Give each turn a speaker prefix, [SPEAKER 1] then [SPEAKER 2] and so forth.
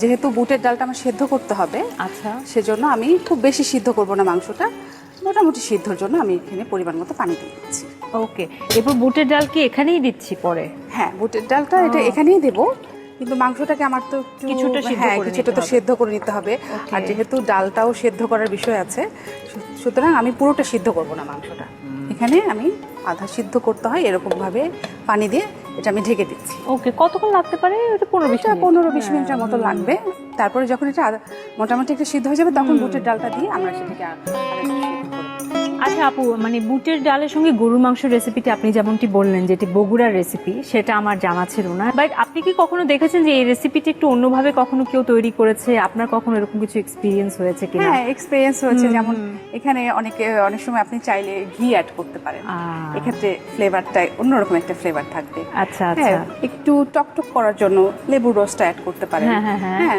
[SPEAKER 1] যেহেতু বুটের ডালটা আমার সেদ্ধ করতে হবে,
[SPEAKER 2] আচ্ছা,
[SPEAKER 1] সেজন্য আমি খুব বেশি সিদ্ধ করব না মাংসটা, মোটামুটি সিদ্ধর জন্য আমি এখানে পরিমাণ মতো পানি দিয়ে দিচ্ছি।
[SPEAKER 2] ওকে। এরপর বুটের ডাল কি এখানেই দিচ্ছি পরে?
[SPEAKER 1] হ্যাঁ, বুটের ডালটা এটা এখানেই দেবো, কিন্তু মাংসটাকে আমার তো একটু
[SPEAKER 2] কিছুটা সিদ্ধ করে
[SPEAKER 1] কিছুটা
[SPEAKER 2] নিতে
[SPEAKER 1] তো
[SPEAKER 2] হবে।
[SPEAKER 1] সেদ্ধ করে নিতে হবে।
[SPEAKER 2] Okay.
[SPEAKER 1] আর যেহেতু ডালটাও সেদ্ধ করার বিষয় আছে, সুতরাং আমি পুরোটা সিদ্ধ করব না মাংসটা। এখানে আমি আধা সিদ্ধ করতে হয়, এরকমভাবে পানি দিয়ে এটা আমি ঢেকে দিচ্ছি।
[SPEAKER 2] ওকে, কতক্ষণ লাগতে পারে? এটা 15-20
[SPEAKER 1] এটা
[SPEAKER 2] মিনিট।
[SPEAKER 1] 15-20 মিনিটের মতো লাগবে। তারপরে যখন এটা মোটামুটি একটা সিদ্ধ হয়ে যাবে, তখন বুটের ডালটা দিয়ে আমরা সেটাকে আরেকটু সিদ্ধ করে নেব।
[SPEAKER 2] আচ্ছা আপু, মানে বুটের ডালের সঙ্গে গরুর মাংসের রেসিপিটা আপনি যেমনটি বললেন যেটি বগুড়ার রেসিপি, সেটা আমার জানা ছিল না। বাট আপনি কি কখনো দেখেছেন যে এই রেসিপিটি একটু অন্যভাবে কখনো কেউ তৈরি করেছে? আপনার কখনো এরকম কিছু এক্সপিরিয়েন্স হয়েছে কিনা?
[SPEAKER 1] হ্যাঁ, এক্সপেরিয়েন্স হয়েছে। যেমন এখানে অনেক সময় আপনি চাইলে ঘি অ্যাড করতে পারেন, এক্ষেত্রে ফ্লেভারটা অন্যরকম একটা ফ্লেভার থাকবে।
[SPEAKER 2] আচ্ছা
[SPEAKER 1] হ্যাঁ,
[SPEAKER 2] আচ্ছা।
[SPEAKER 1] একটু টকটক করার জন্য লেবুর রসটা অ্যাড করতে পারেন।
[SPEAKER 2] হ্যাঁ, হ্যাঁ, হ্যাঁ।
[SPEAKER 1] হ্যাঁ,